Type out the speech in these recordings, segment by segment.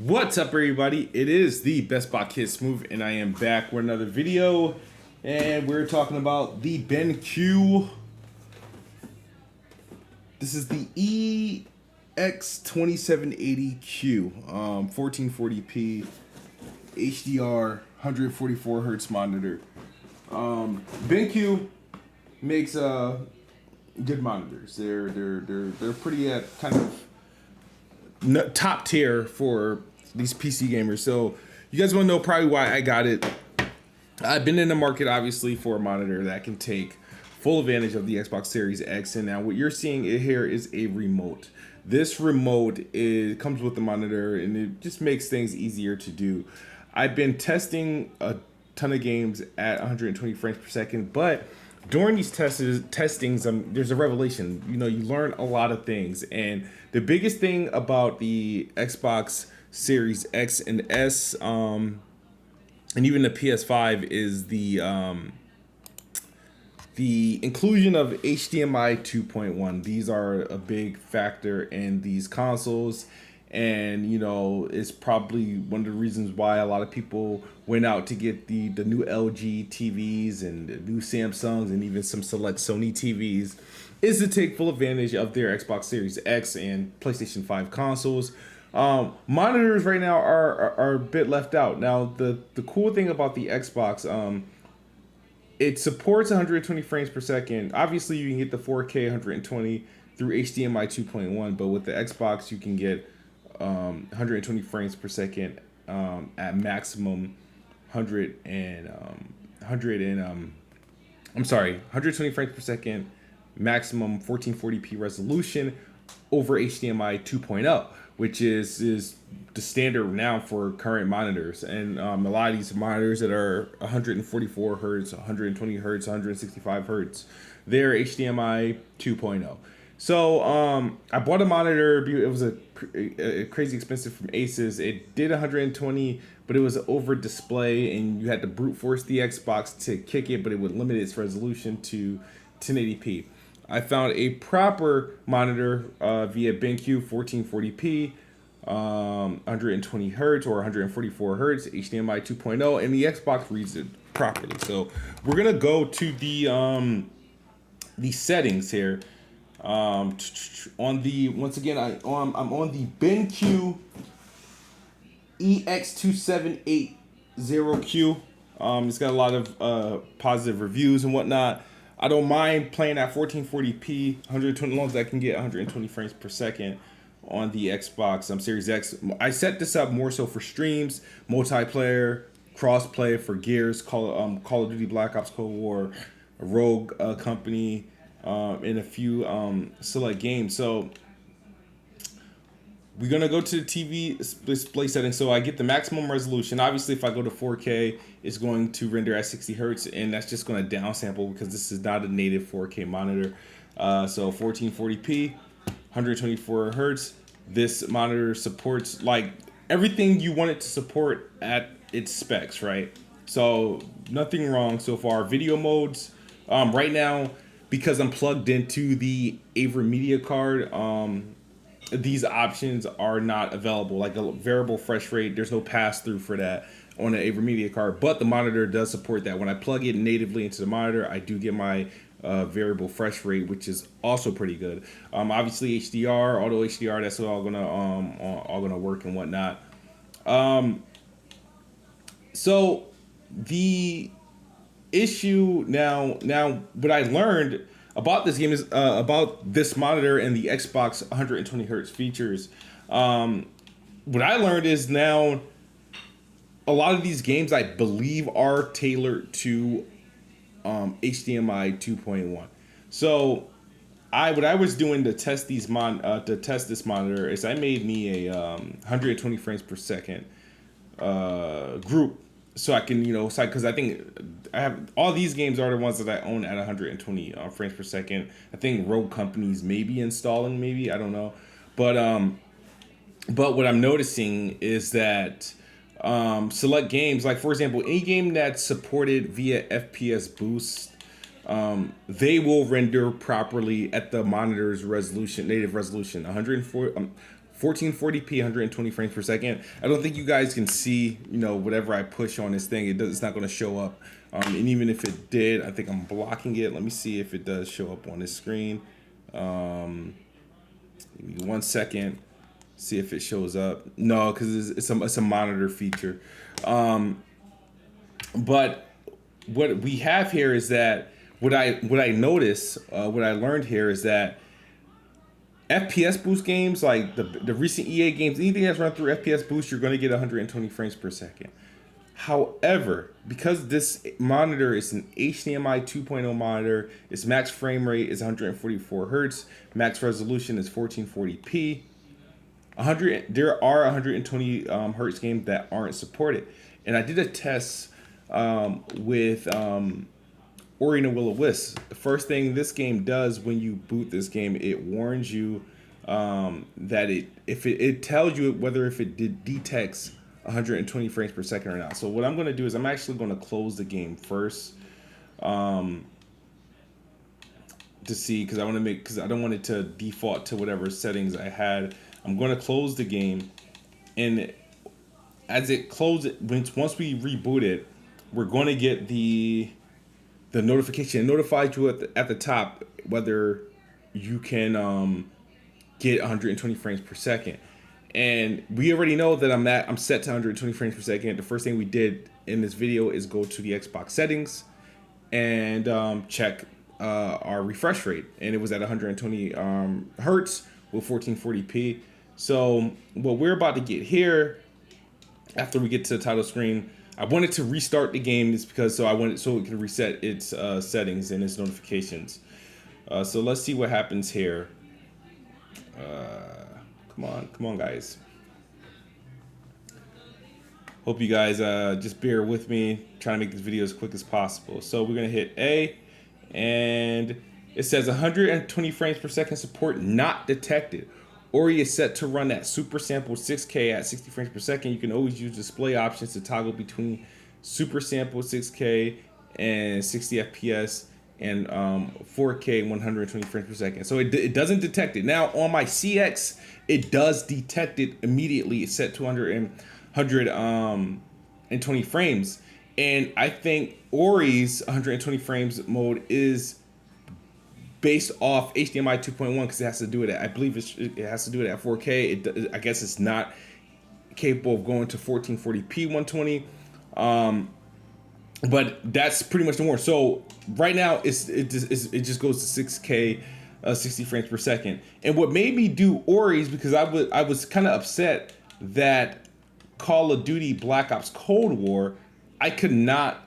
What's up, everybody? It is the Best Bot Kid Smooth, and I am back with another video. And we're talking about the BenQ. This is the EX2780Q, 1440p HDR, 144 hertz monitor. BenQ makes good monitors. They're pretty at kind of top tier for these PC gamers. So you guys want to know probably why I got it. I've been in the market obviously for a monitor that can take full advantage of the Xbox Series X, and now what you're seeing here is a remote. This remote comes with the monitor, and it just makes things easier to do. I've been testing a ton of games at 120 frames per second, but during these testings, there's a revelation. You know, you learn a lot of things, and the biggest thing about the Xbox Series X and S, and even the PS5 is the inclusion of HDMI 2.1. These are a big factor in these consoles, and you know, it's probably one of the reasons why a lot of people went out to get the new LG TVs and the new Samsungs and even some select Sony TVs, is to take full advantage of their Xbox Series X and PlayStation 5 consoles. Monitors right now are a bit left out. Now, the cool thing about the Xbox, it supports 120 frames per second. Obviously, you can get the 4K 120 through HDMI 2.1, but with the Xbox, you can get 120 frames per second at maximum 120 frames per second, maximum 1440p resolution over HDMI 2.0, which is the standard now for current monitors. And a lot of these monitors that are 144 hertz, 120 hertz, 165 hertz, they're HDMI 2.0. So I bought a monitor. It was a crazy expensive from Asus. It did 120, but it was over display, and you had to brute force the Xbox to kick it, but it would limit its resolution to 1080p. I found a proper monitor via BenQ 1440p, 120 hertz or 144 hertz, HDMI 2.0, and the Xbox reads it properly. So we're gonna go to the settings here. On the I'm on the BenQ EX2780Q. It's got a lot of positive reviews and whatnot. I don't mind playing at 1440p, 120, as long as I can get 120 frames per second on the Xbox Series X. I set this up more so for streams, multiplayer, crossplay for Gears, Call of Duty Black Ops Cold War, Rogue Company, in a few select games. So we're gonna go to the TV display settings. So I get the maximum resolution. Obviously, if I go to 4K, it's going to render at 60 hertz, and that's just going to downsample because this is not a native 4K monitor. So 1440p, 124 hertz. This monitor supports like everything you want it to support at its specs, right? So nothing wrong so far. Video modes, right now, because I'm plugged into the Avery Media card, these options are not available. Like a variable refresh rate, there's no pass through for that on an Avery Media card, but the monitor does support that. When I plug it natively into the monitor, I do get my variable refresh rate, which is also pretty good. Obviously HDR, auto HDR, that's all gonna work and whatnot. So the issue now what I learned about this game is about this monitor and the Xbox 120 hertz features. What I learned is now a lot of these games I believe are tailored to HDMI 2.1. So what I was doing to test this monitor is I made me a 120 frames per second group, so I can, because I think I have all these games are the ones that I own at 120 frames per second. I think Rogue Companies may be installing, maybe, I don't know, but what I'm noticing is that select games, like for example, any game that's supported via FPS boost, they will render properly at the monitor's resolution, native resolution, 1440p, 120 frames per second. I don't think you guys can see, whatever I push on this thing. It's not going to show up. And even if it did, I think I'm blocking it. Let me see if it does show up on this screen. Give me 1 second. See if it shows up. No, because it's a monitor feature. But what we have here is that what I noticed, what I learned here is that FPS boost games, like the recent EA games, anything that's run through FPS boost, you're going to get 120 frames per second. However, because this monitor is an HDMI 2.0 monitor, its max frame rate is 144 hertz, max resolution is 1440p. There are 120 hertz games that aren't supported, and I did a test with Ori and the Will of Wisp. The first thing this game does when you boot this game, it warns you that it tells you whether if it detects 120 frames per second or not. So what I'm going to do is I'm actually going to close the game first to see, because I don't want it to default to whatever settings I had. I'm going to close the game, and as it closes, once we reboot it, we're going to get the notification. It notifies you at the top whether you can get 120 frames per second. And we already know that I'm set to 120 frames per second. The first thing we did in this video is go to the Xbox settings and check our refresh rate, and it was at 120 hertz with 1440p. So what we're about to get here, after we get to the title screen, I wanted to restart the game just because so it can reset its settings and its notifications. So let's see what happens here. Come on, guys. Hope you guys just bear with me, trying to make this video as quick as possible. So we're gonna hit A, and it says 120 frames per second support not detected. Ori is set to run at super sample 6K at 60 frames per second. You can always use display options to toggle between super sample 6K and 60 FPS and 4K 120 frames per second. So it doesn't detect it. Now on my CX, it does detect it immediately. It's set to 120 frames. And I think Ori's 120 frames mode is based off HDMI 2.1 because it has to do it at, I believe it has to do it at 4K. I guess it's not capable of going to 1440p 120. But that's pretty much the more. So right now it just goes to 6K, 60 frames per second. And what made me do Ori's, because I was kind of upset that Call of Duty Black Ops Cold War, I could not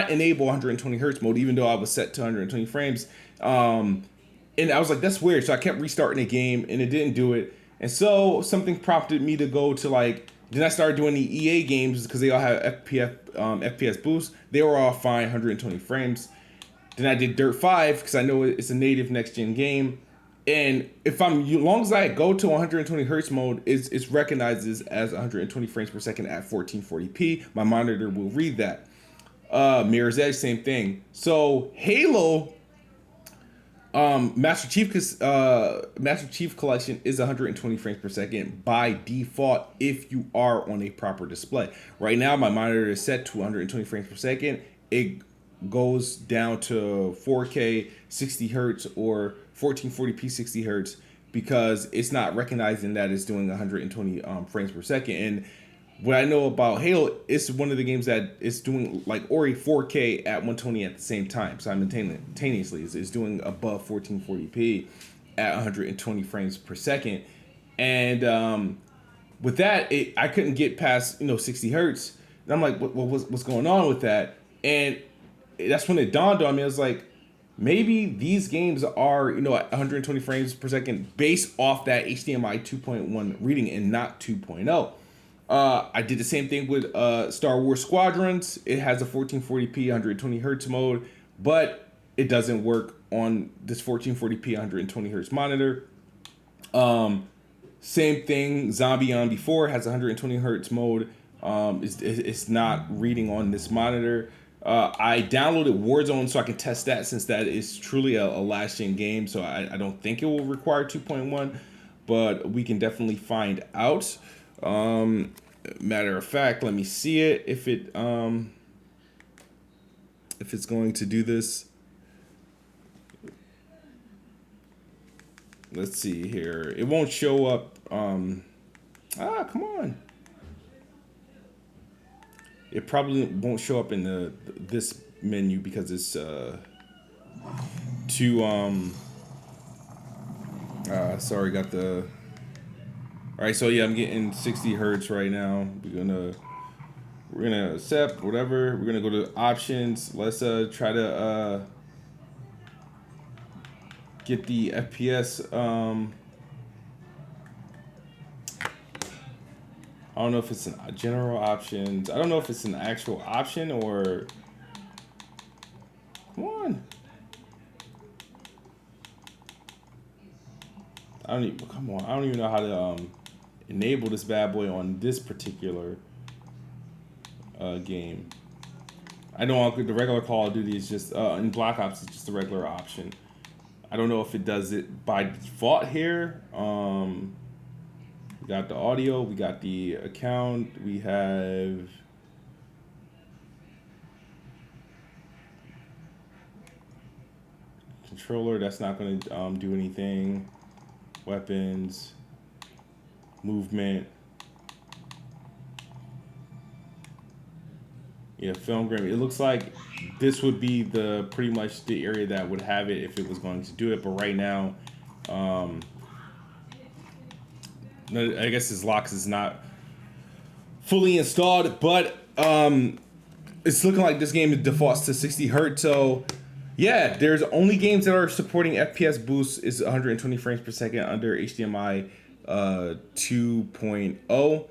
enable 120 hertz mode, even though I was set to 120 frames. And I was like, that's weird. So I kept restarting the game and it didn't do it. And so something prompted me to go to then I started doing the EA games because they all have FPS boost. They were all fine, 120 frames. Then I did Dirt 5 because I know it's a native next gen game. And as long as I go to 120 hertz mode, it recognizes as 120 frames per second at 1440p. My monitor will read that. Mirror's Edge, same thing. So Halo, Master Chief Collection is 120 frames per second by default if you are on a proper display. Right now, my monitor is set to 120 frames per second. It goes down to 4K 60 hertz or 1440p 60 hertz because it's not recognizing that it's doing 120 frames per second. And what I know about Halo, it's one of the games that it's doing like Ori 4K at 120 at the same time simultaneously. It's doing above 1440p at 120 frames per second. And with that, I couldn't get past 60 hertz. And I'm like, what's going on with that? And that's when it dawned on me. I was like, maybe these games are, at 120 frames per second based off that HDMI 2.1 reading and not 2.0. I did the same thing with Star Wars Squadrons. It has a 1440p 120 hertz mode, but it doesn't work on this 1440p 120 hertz monitor. Same thing, Zombie On Before has 120 hertz mode. It's not reading on this monitor. I downloaded Warzone so I can test that, since that is truly a last-gen game. So I don't think it will require 2.1, but we can definitely find out. Matter of fact, let me see it if it's going to do this. Let's see here. It won't show up. Come on. It probably won't show up in this menu because it's too sorry, got the. All right, so yeah, I'm getting 60 hertz right now. We're gonna accept whatever. We're gonna go to options. Let's try to get the FPS. I don't know if it's in general options. I don't know if it's an actual option or. Come on. Come on. I don't even know how to enable this bad boy on this particular game. I know the regular Call of Duty is just in Black Ops it's just a regular option. I don't know if it does it by default here. We got the audio, we got the account, we have controller. That's not going to do anything. Weapons, movement. Yeah, film grain. It looks like this would be pretty much the area that would have it if it was going to do it. But right now, I guess his locks is not fully installed, but it's looking like this game defaults to 60 hertz. So yeah, there's only games that are supporting FPS boost is 120 frames per second under HDMI 2.0.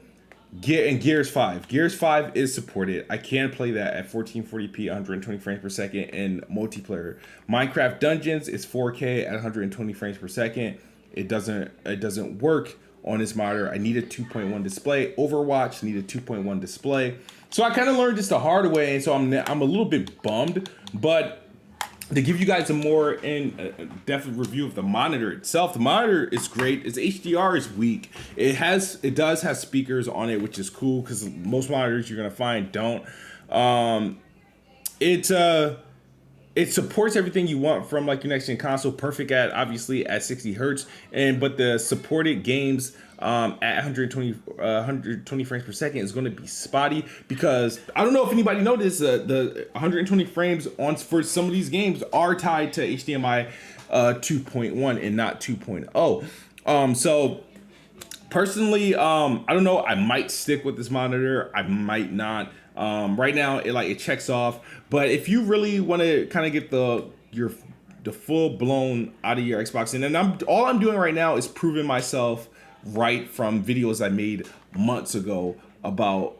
And Gears 5. Gears 5 is supported. I can play that at 1440p, 120 frames per second in multiplayer. Minecraft Dungeons is 4K at 120 frames per second. It doesn't work on this monitor. I need a 2.1 display. Overwatch need a 2.1 display. So I kind of learned this the hard way, and so I'm a little bit bummed. But to give you guys a more in-depth review of the monitor itself, the monitor is great. Its HDR is weak. It does have speakers on it, which is cool because most monitors you're gonna find don't. It supports everything you want from like your next gen console. Perfect at obviously at 60 hertz, but the supported games at 120 frames per second is going to be spotty because I don't know if anybody noticed the 120 frames for some of these games are tied to HDMI 2.1 and not 2.0. So personally, I don't know. I might stick with this monitor. I might not. Right now, it checks off. But if you really want to kind of get the full blown out of your Xbox, and then all I'm doing right now is proving myself right from videos I made months ago about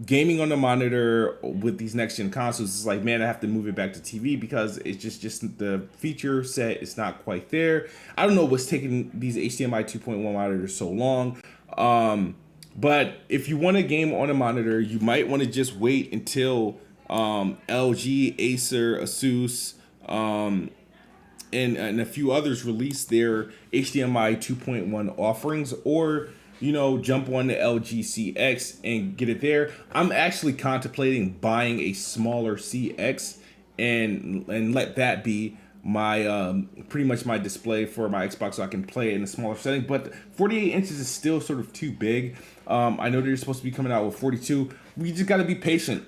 gaming on the monitor with these next gen consoles. It's like, man, I have to move it back to TV because it's just the feature set is not quite there. I don't know what's taking these HDMI 2.1 monitors so long. But if you want a game on a monitor, you might want to just wait until LG, Acer, Asus, and a few others release their HDMI 2.1 offerings, or jump on the LG CX and get it there. I'm actually contemplating buying a smaller CX and let that be my pretty much my display for my Xbox so I can play it in a smaller setting. But 48 inches is still sort of too big. I know they're supposed to be coming out with 42. We just got to be patient.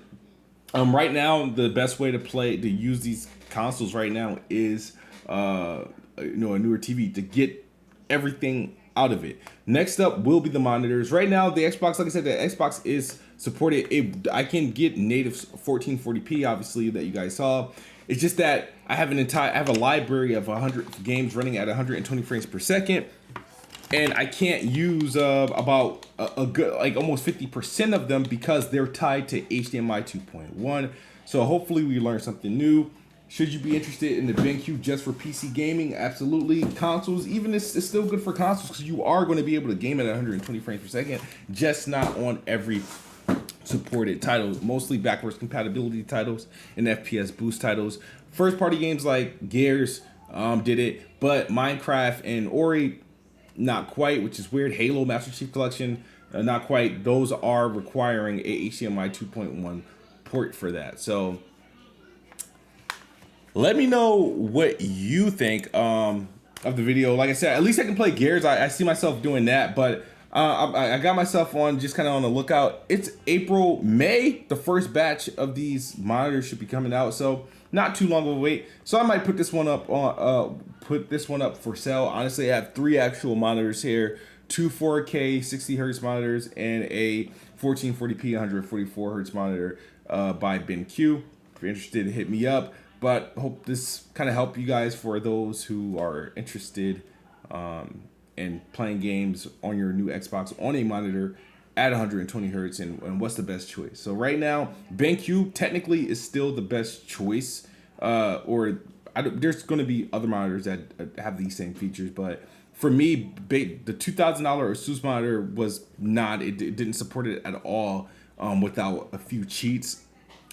Right now, the best way to use these consoles right now is a newer TV to get everything out of it. Next up will be the monitors. Right now, the Xbox, like I said, the Xbox is supported. I can get native 1440p, obviously, that you guys saw. It's just that I have a library of 100 games running at 120 frames per second, and I can't use about a good almost 50% of them because they're tied to HDMI 2.1. So hopefully we learn something new. Should you be interested in the BenQ just for PC gaming? Absolutely. Consoles, even it's still good for consoles because you are going to be able to game at 120 frames per second, just not on every supported titles, mostly backwards compatibility titles and FPS boost titles. First party games like Gears did it, but Minecraft and Ori, not quite, which is weird. Halo Master Chief Collection, not quite. Those are requiring a HDMI 2.1 port for that. So let me know what you think of the video. Like I said, at least I can play Gears. I see myself doing that, but I got myself on just kind of on the lookout. It's April, May. The first batch of these monitors should be coming out, so not too long of a wait. So I might put this one up on for sale. Honestly, I have 3 actual monitors here: 2 4K 60 hertz monitors and a 1440p 144 hertz monitor by BenQ. If you're interested, hit me up. But hope this kind of helped you guys for those who are interested in playing games on your new Xbox on a monitor at 120 hertz and what's the best choice. So right now, BenQ technically is still the best choice. There's going to be other monitors that have these same features, but for me, the $2,000 Asus monitor was not. It didn't support it at all without a few cheats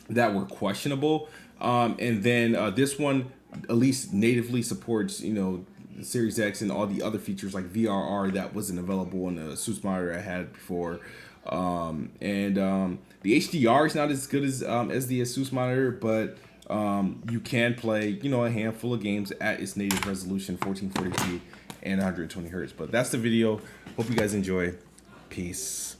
that were questionable. And then this one at least natively supports, the Series X and all the other features like VRR that wasn't available in the Asus monitor I had before. The HDR is not as good as the Asus monitor, but you can play, a handful of games at its native resolution, 1440p and 120 hertz. But that's the video. Hope you guys enjoy. Peace.